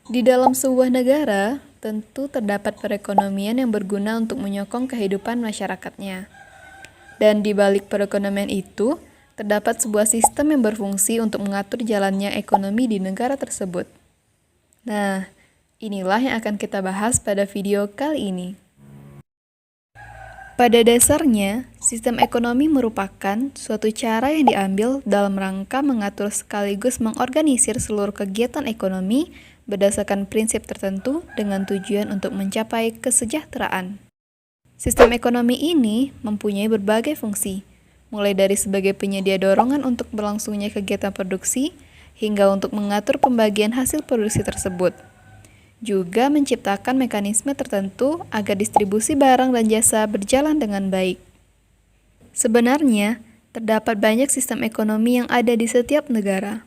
Di dalam sebuah negara, tentu terdapat perekonomian yang berguna untuk menyokong kehidupan masyarakatnya. Dan di balik perekonomian itu, terdapat sebuah sistem yang berfungsi untuk mengatur jalannya ekonomi di negara tersebut. Nah, inilah yang akan kita bahas pada video kali ini. Pada dasarnya, sistem ekonomi merupakan suatu cara yang diambil dalam rangka mengatur sekaligus mengorganisir seluruh kegiatan ekonomi berdasarkan prinsip tertentu dengan tujuan untuk mencapai kesejahteraan. Sistem ekonomi ini mempunyai berbagai fungsi, mulai dari sebagai penyedia dorongan untuk berlangsungnya kegiatan produksi, hingga untuk mengatur pembagian hasil produksi tersebut. Juga menciptakan mekanisme tertentu agar distribusi barang dan jasa berjalan dengan baik. Sebenarnya, terdapat banyak sistem ekonomi yang ada di setiap negara.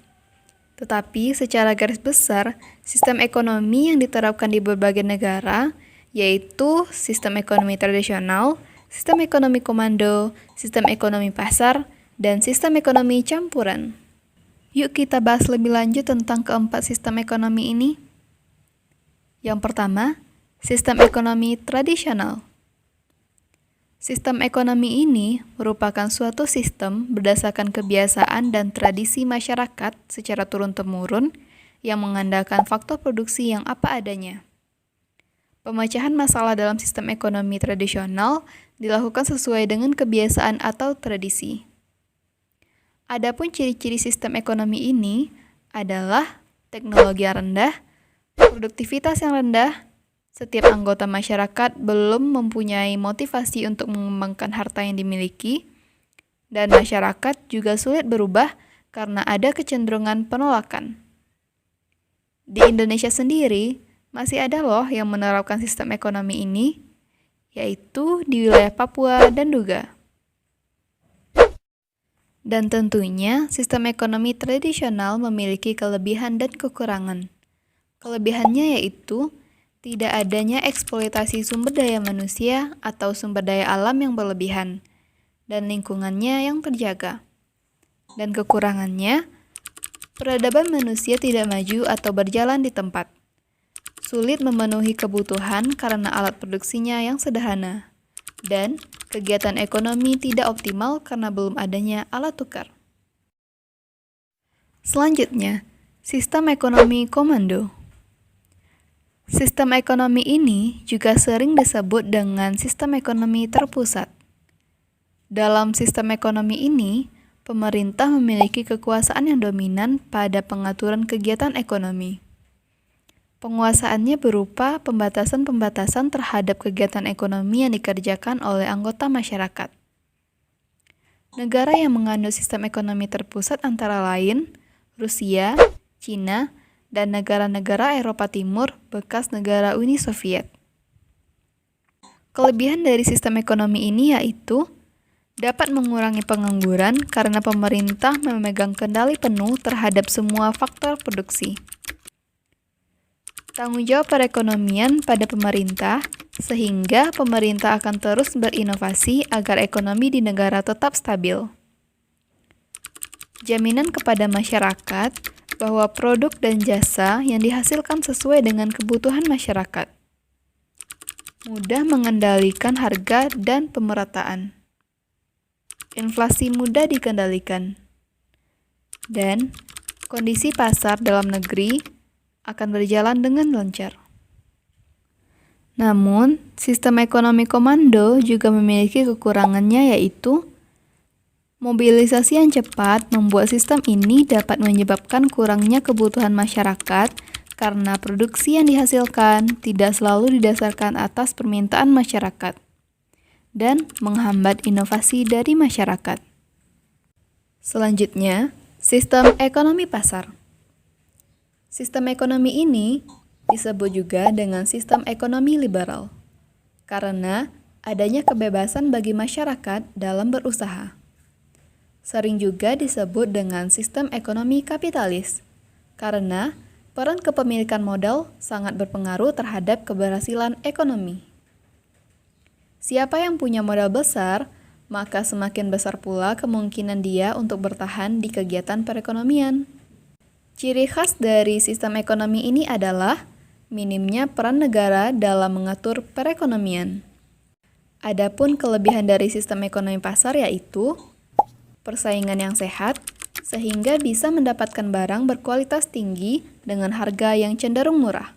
Tetapi secara garis besar, sistem ekonomi yang diterapkan di berbagai negara yaitu sistem ekonomi tradisional, sistem ekonomi komando, sistem ekonomi pasar, dan sistem ekonomi campuran. Yuk kita bahas lebih lanjut tentang keempat sistem ekonomi ini. Yang pertama, sistem ekonomi tradisional. Sistem ekonomi ini merupakan suatu sistem berdasarkan kebiasaan dan tradisi masyarakat secara turun-temurun yang mengandalkan faktor produksi yang apa adanya. Pemecahan masalah dalam sistem ekonomi tradisional dilakukan sesuai dengan kebiasaan atau tradisi. Adapun ciri-ciri sistem ekonomi ini adalah teknologi yang rendah, produktivitas yang rendah, setiap anggota masyarakat belum mempunyai motivasi untuk mengembangkan harta yang dimiliki, dan masyarakat juga sulit berubah karena ada kecenderungan penolakan. Di Indonesia sendiri, masih ada loh yang menerapkan sistem ekonomi ini, yaitu di wilayah Papua dan Duga. Dan tentunya, sistem ekonomi tradisional memiliki kelebihan dan kekurangan. Kelebihannya yaitu tidak adanya eksploitasi sumber daya manusia atau sumber daya alam yang berlebihan, dan lingkungannya yang terjaga. Dan kekurangannya, peradaban manusia tidak maju atau berjalan di tempat. Sulit memenuhi kebutuhan karena alat produksinya yang sederhana. Dan kegiatan ekonomi tidak optimal karena belum adanya alat tukar. Selanjutnya, sistem ekonomi komando. Sistem ekonomi ini juga sering disebut dengan sistem ekonomi terpusat. Dalam sistem ekonomi ini, pemerintah memiliki kekuasaan yang dominan pada pengaturan kegiatan ekonomi. Penguasaannya berupa pembatasan-pembatasan terhadap kegiatan ekonomi yang dikerjakan oleh anggota masyarakat. Negara yang menganut sistem ekonomi terpusat antara lain Rusia, Cina, dan negara-negara Eropa Timur bekas negara Uni Soviet. Kelebihan dari sistem ekonomi ini yaitu dapat mengurangi pengangguran karena pemerintah memegang kendali penuh terhadap semua faktor produksi. Tanggung jawab perekonomian pada pemerintah, sehingga pemerintah akan terus berinovasi agar ekonomi di negara tetap stabil. Jaminan kepada masyarakat bahwa produk dan jasa yang dihasilkan sesuai dengan kebutuhan masyarakat. Mudah mengendalikan harga dan pemerataan. Inflasi mudah dikendalikan. Dan kondisi pasar dalam negeri akan berjalan dengan lancar. Namun, sistem ekonomi komando juga memiliki kekurangannya yaitu mobilisasi yang cepat membuat sistem ini dapat menyebabkan kurangnya kebutuhan masyarakat karena produksi yang dihasilkan tidak selalu didasarkan atas permintaan masyarakat dan menghambat inovasi dari masyarakat. Selanjutnya, sistem ekonomi pasar. Sistem ekonomi ini disebut juga dengan sistem ekonomi liberal karena adanya kebebasan bagi masyarakat dalam berusaha. Sering juga disebut dengan sistem ekonomi kapitalis, karena peran kepemilikan modal sangat berpengaruh terhadap keberhasilan ekonomi. Siapa yang punya modal besar, maka semakin besar pula kemungkinan dia untuk bertahan di kegiatan perekonomian. Ciri khas dari sistem ekonomi ini adalah minimnya peran negara dalam mengatur perekonomian. Adapun kelebihan dari sistem ekonomi pasar yaitu persaingan yang sehat, sehingga bisa mendapatkan barang berkualitas tinggi dengan harga yang cenderung murah.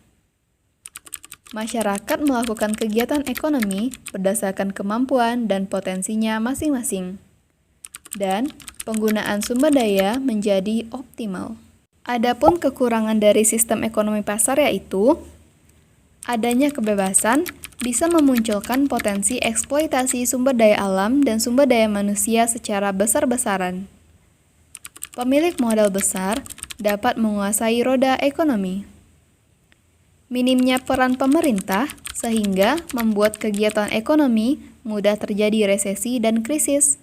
Masyarakat melakukan kegiatan ekonomi berdasarkan kemampuan dan potensinya masing-masing. Dan penggunaan sumber daya menjadi optimal. Adapun kekurangan dari sistem ekonomi pasar yaitu adanya kebebasan bisa memunculkan potensi eksploitasi sumber daya alam dan sumber daya manusia secara besar-besaran. Pemilik modal besar dapat menguasai roda ekonomi. Minimnya peran pemerintah sehingga membuat kegiatan ekonomi mudah terjadi resesi dan krisis.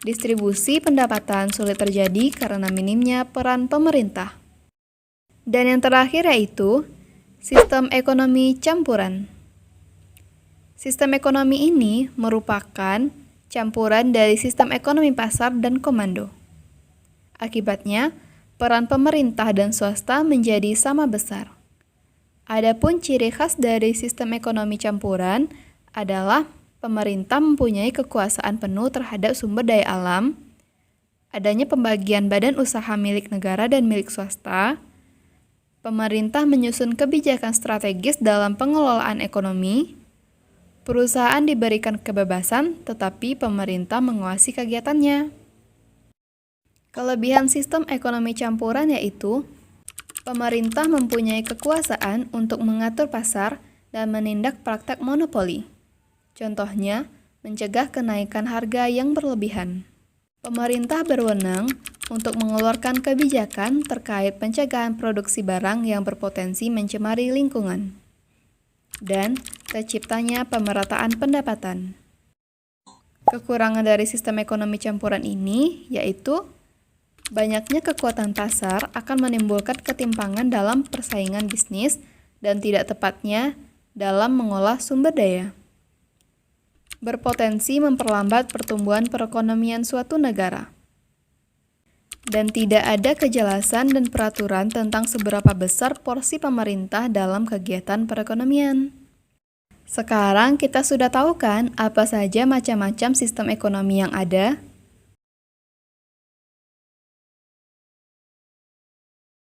Distribusi pendapatan sulit terjadi karena minimnya peran pemerintah. Dan yang terakhir yaitu sistem ekonomi campuran. Sistem ekonomi ini merupakan campuran dari sistem ekonomi pasar dan komando. Akibatnya, peran pemerintah dan swasta menjadi sama besar. Adapun ciri khas dari sistem ekonomi campuran adalah pemerintah mempunyai kekuasaan penuh terhadap sumber daya alam, adanya pembagian badan usaha milik negara dan milik swasta, pemerintah menyusun kebijakan strategis dalam pengelolaan ekonomi, perusahaan diberikan kebebasan tetapi pemerintah menguasai kegiatannya. Kelebihan sistem ekonomi campuran yaitu pemerintah mempunyai kekuasaan untuk mengatur pasar dan menindak praktek monopoli. Contohnya, mencegah kenaikan harga yang berlebihan. Pemerintah berwenang untuk mengeluarkan kebijakan terkait pencegahan produksi barang yang berpotensi mencemari lingkungan. Dan terciptanya pemerataan pendapatan. Kekurangan dari sistem ekonomi campuran ini yaitu banyaknya kekuatan pasar akan menimbulkan ketimpangan dalam persaingan bisnis dan tidak tepatnya dalam mengolah sumber daya. Berpotensi memperlambat pertumbuhan perekonomian suatu negara. Dan tidak ada kejelasan dan peraturan tentang seberapa besar porsi pemerintah dalam kegiatan perekonomian. Sekarang kita sudah tahu kan apa saja macam-macam sistem ekonomi yang ada?